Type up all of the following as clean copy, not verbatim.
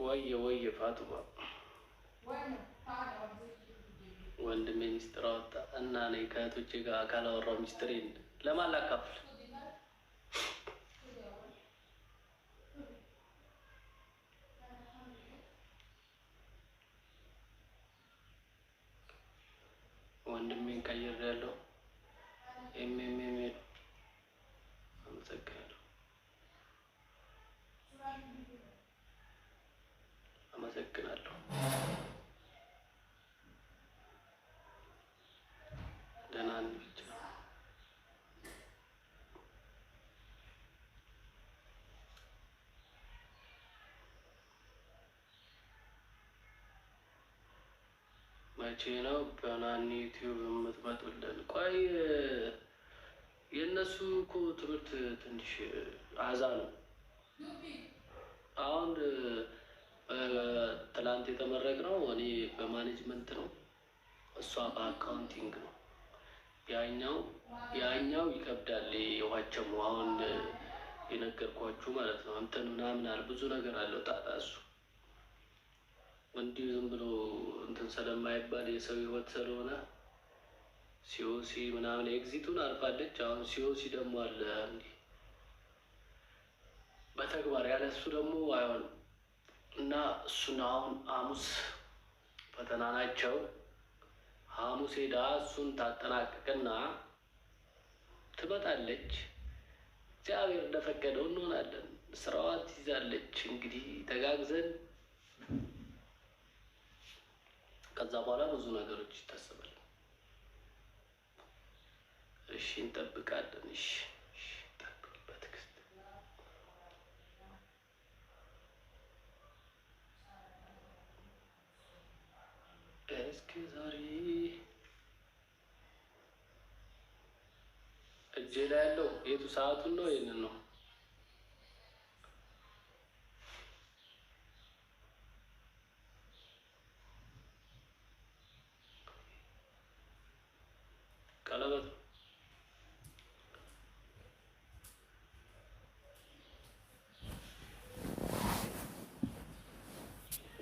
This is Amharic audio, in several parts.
ወየ ፋጡማ ወንድሜ ሚስጥር አወጣ እና እኔ ከእህቶቼ ጋር ካላወራው ሚስጥሬን ለማን ላካፍል? ወንድሜን ቀይሬያለሁ። አመሰግናለሁ። ደህና ነኝ ብቻ። መቼ ነው በናኒ ዩቲዩብ የምትመጡልን? ቆይ የእነሱ እኮ ትምህርት ትንሽ አዛ ነው። አሁን ትላንት የተመረቅነው እኔ በማኔጅመንት ነው፣ እሷ በአካውንቲንግ ነው። ያኛው ይከብዳል። የዋቸሙ አሁን የነገርኳችሁ ማለት ነው። እንትን ምናምን አለ፣ ብዙ ነገር አለው ጣጣ። እሱ እንዲሁ ዝም ብሎ እንትን ስለማይባል የሰው ህይወት ስለሆነ ሲኦሲ ምናምን ኤግዚቱን አልፋለች። አሁን ሲኦሲ ደግሞ አለ እንዲህ በተግባር ያለ እሱ ደግሞ አይሆንም። እና እሱን አሁን ሐሙስ ፈተና ናቸው። ሐሙስ ሄዳ እሱን ታጠናቅቅና ትመጣለች። እግዚአብሔር እንደፈቀደው እንሆናለን። ስራዋን ትይዛለች። እንግዲህ ተጋግዘን ከዛ በኋላ ብዙ ነገሮች ይታሰባል። እሺ እንጠብቃለን። እሺ እስኪ ዛሬ እጄ ላይ ያለው የቱ ሰዓቱን ነው? ይህንን ነው። ቀለበት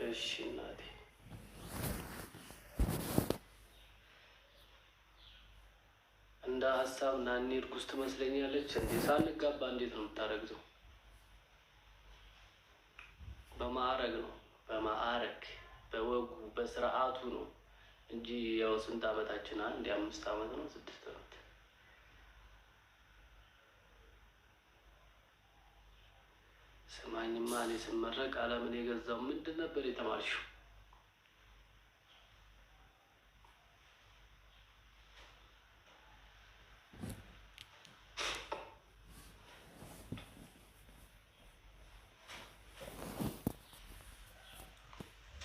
እሺ እናቴ እንደ ሀሳብ ናኒ እርጉዝ ትመስለኛለች። እንዴ ሳንጋባ እንዴት ነው የምታረግዘው? በማዕረግ ነው፣ በማዕረግ በወጉ በስርዓቱ ነው እንጂ ያው ስንት አመታችን? አንድ 5 አመት ነው 6 አመት። ስማኝማ እኔ ስመረቅ ዓለምን የገዛው ምንድን ነበር የተማርሽው?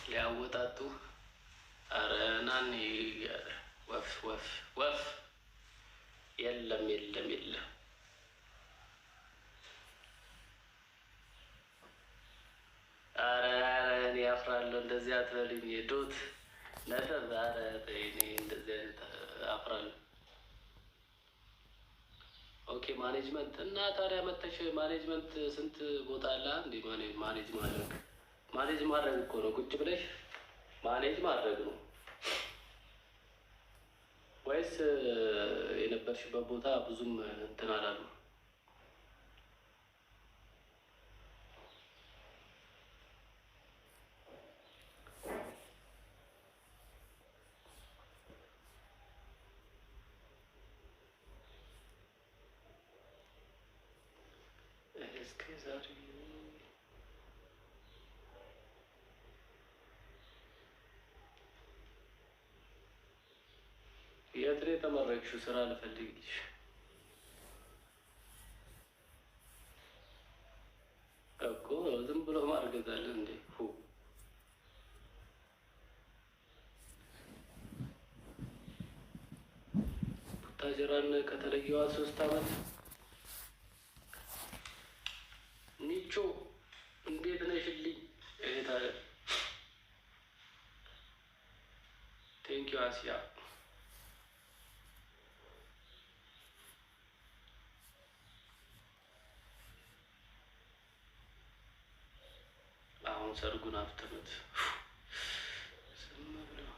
ሊያወጣጡ አረ ናኒ ወፍ ወፍ ወፍ የለም የለም የለም። አረ እኔ አፍራለሁ። እንደዚህ አትበልኝ ዶት ነጥብ። አረ እኔ እንደዚህ አይነት አፍራለሁ። ኦኬ ማኔጅመንት እና ታዲያ መተሽ ማኔጅመንት ስንት ቦታ አለ እንዴ? ማኔጅ ማድረግ እኮ ነው። ቁጭ ብለሽ ማኔጅ ማድረግ ነው ወይስ የነበርሽበት ቦታ ብዙም እንትን አላሉ? እስከ ዛሬ የት ነው የተመረቅሽው? ስራ ልፈልግልሽ እኮ። ዝም ብሎ ማርገዝ አለ እንዴ? ቡታጀራን ከተለየዋ 3 አመት። ኒቾ እንዴት ነሽልኝ? ቴንኪዩ አሲያ። አሁን ሰርጉን አፍትኑት። ዝም ብለው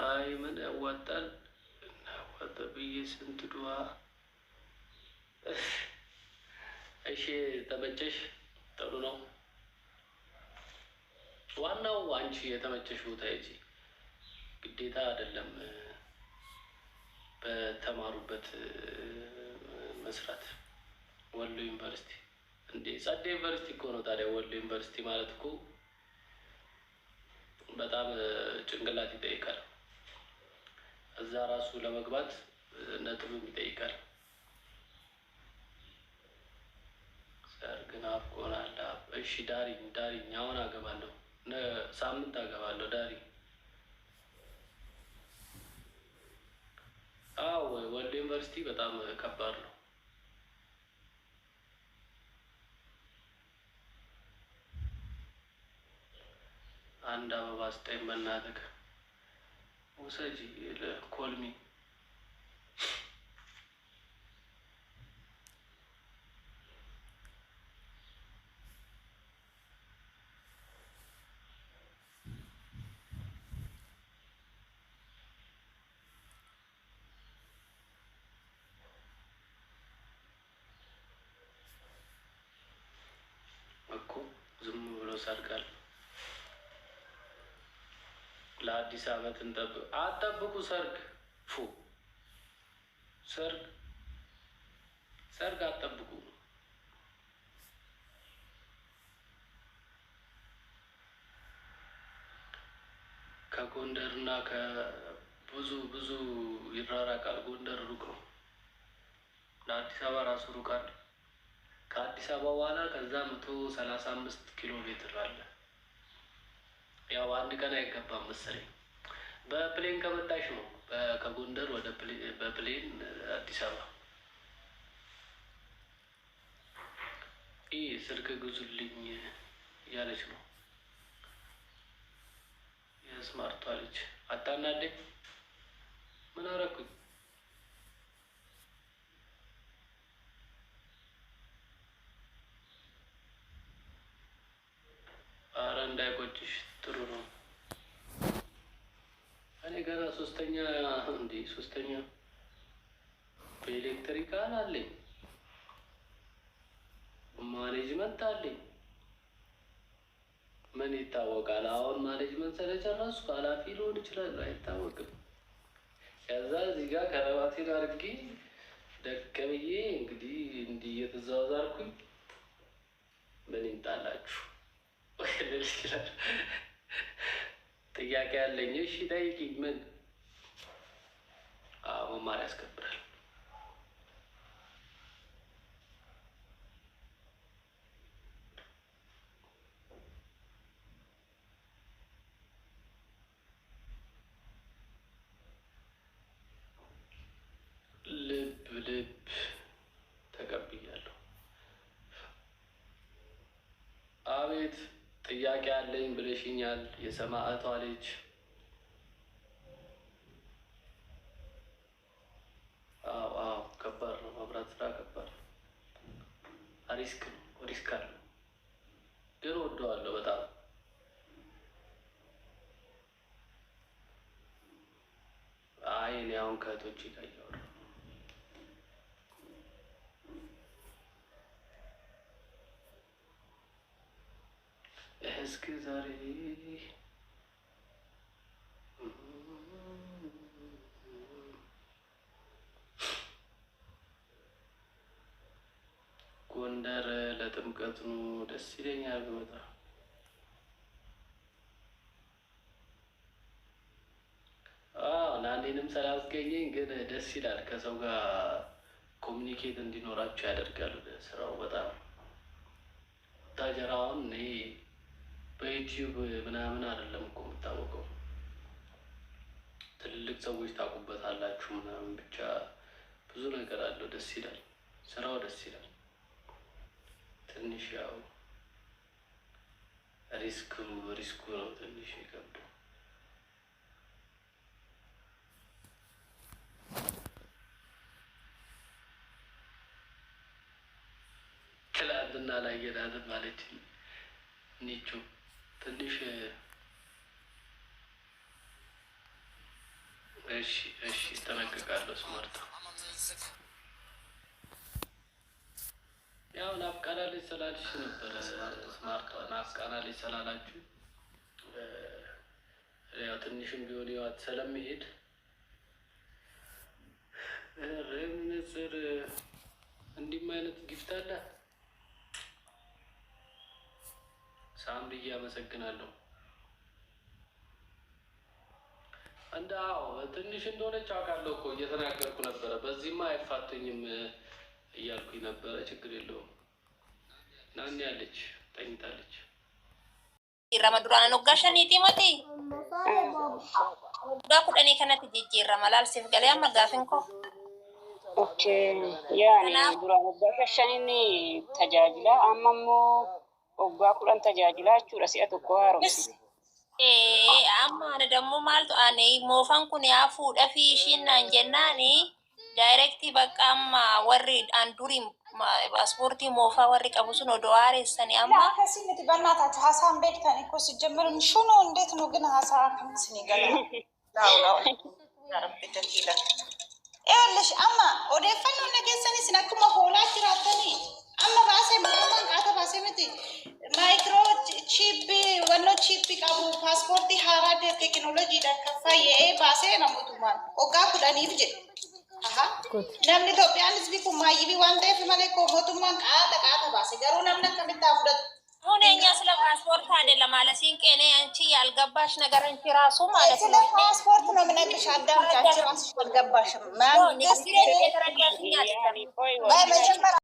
አይ ምን ያዋጣል እናዋጣ ብዬ ስንት ዱዓ። እሺ ተመቸሽ? ጥሩ ነው። ዋናው አንቺ የተመቸሽ ቦታ ሂጂ። ግዴታ አይደለም በተማሩበት መስራት። ወሎ ዩኒቨርሲቲ እንዴ ጸደ ዩኒቨርሲቲ እኮ ነው። ታዲያ ወሎ ዩኒቨርሲቲ ማለት እኮ በጣም ጭንቅላት ይጠይቃል። እዛ ራሱ ለመግባት ነጥብም ይጠይቃል። ሰርግን አፍቆናል። እሺ ዳሪኝ አሁን አገባለሁ። ሳምንት አገባለሁ። ዳሪ አዎ ወሎ ዩኒቨርሲቲ በጣም ከባድ ነው። አንድ አበባ ስጠኝ በእናትህ ውሰጂ ኮልሚ እኮ ዝም ብሎ ሰርጋል። ለአዲስ ዓመት አጠብቁ። ሰርግ አጠብቁ። ከጎንደር እና ብዙ ይራራቃል። ጎንደር ሩቅ ነው። ለአዲስ አበባ ራሱ ሩቅ አለ። ከአዲስ አበባ በኋላ ከዛ 135 ኪሎ ሜትር አለ። ያው አንድ ቀን አይገባም መሰለኝ። በፕሌን ከመጣሽ ነው። ከጎንደር ወደ በፕሌን አዲስ አበባ። ይህ ስልክ ግዙልኝ እያለች ነው የስማርቷ ልጅ። አታናደኝ። ምን አረኩኝ? አረ እንዳይቆጭሽ ጥሩ ነው። እኔ ገና ሶስተኛ በኤሌክትሪካል አለኝ፣ ማኔጅመንት አለኝ። ምን ይታወቃል? አሁን ማኔጅመንት ስለጨረስኩ ኃላፊ ሊሆን ይችላል፣ አይታወቅም። ከዛ እዚህ ጋር ከረባቴን አድርጌ ደቅ ብዬ እንግዲህ እንዲህ እየተዘዋዛርኩኝ ምን ይምጣላችሁ ይችላል። ጥያቄ ያለኝ። እሺ ጠይቂኝ። ምን? መማር ያስከብራል። ልብ ተቀብያለሁ። አቤት ጥያቄ አለኝ ብለሽኛል። የሰማዕቷ ልጅ አዎ ከባድ ነው። መብራት ስራ ከባድ ነው። ሪስክ አለው፣ ግን ወደዋለሁ በጣም። አይ እኔ አሁን ከእህቶቼ ጋር እያወራሁ እስኪ ዛሬ ጎንደር ለጥምቀት ነው። ደስ ይለኛል ብመጣ። ናኔንም ስላስገኘኝ ግን ደስ ይላል። ከሰው ጋር ኮሚኒኬት እንዲኖራቸው ያደርጋል። ስራው በጣም ታጀራውን እኔ በዩቲዩብ ምናምን አይደለም እኮ የምታወቀው። ትልልቅ ሰዎች ታውቁበታላችሁ ምናምን፣ ብቻ ብዙ ነገር አለው። ደስ ይላል፣ ስራው ደስ ይላል። ትንሽ ያው ሪስኩ ነው ትንሽ ይከብዳል። ትላንትና አላየናትም አለችኝ። ኒቹ ትንሽ እሺ እጠነቀቃለሁ። ስማርታ ያው ናፍቃናለች ስላልሽ ነበረ። ስማርታ ናፍቃናለች ስላላችሁ ያው ትንሽም ቢሆን ይዋት ስለሚሄድ ምንጽር እንዲህም አይነት ጊፍት አለ። ሳምሪ አመሰግናለሁ። እንዳው ትንሽ እንደሆነች አውቃለሁ እኮ እየተናገርኩ ነበረ። በዚህማ አይፋተኝም እያልኩኝ ነበረ። ችግር የለውም። ናኒ ያለች ተኝታለች። ረመዱራን ነጋሸን ይቲማቲ ጋኩዳኔ ከነት ጂጂራ መላልሲፍ ገለያ መጋፍንኮ ኦኬ ያኒ ዱራን ነጋሸን ተጃጅላ አማሞ ጋኩዳን ተጃጅላችሁ ረሲአቱ ኮሃሮስ amma ana dammo maaltu ane moofan kun yaa fuudha fi ishiin naan jennaani daayirektii bakka amma warri durii paaspoortii moofaa warri qabu sun odoo haareessanii amma akkasii miti bannaataatu haasaan beektan ikkoo si jammarin shunoo እንዴት ነው ግን ሀሳ ከምስኒ ገላ rabbi jalila ይኸውልሽ አማ odeeffannoo nageessanii sin akkuma hoolaa jiraatanii amma baasee mootummaan qaata baasee miti ማይክሮቺፕ ወኖ ቺፕ ቀቡ ፓስፖርት ሀራድ ቴክኖሎጂ ደከፋዬ ባሴ ነሙቱማን ኦጋ ኩዳኒፍ ጀ አሃ ነምን ኢትዮጵያን ህዝብ ኩ ማይቢ ዋንተ ፍመለኮ ሞቱማን ቃታ ባሴ ገሩ ነምን ከመታፍደት ሁኔኛ ስለ ፓስፖርት አይደለም ማለት ሲንቄኔ አንቺ ያልገባሽ ነገር እንጂ ራሱ ማለት ነው። ስለ ፓስፖርት ነው ምነግርሽ። አዳምጪ አንቺ ራስሽ አልገባሽም። ማን ደስ ይላል የተረዳሽኝ አይደለም።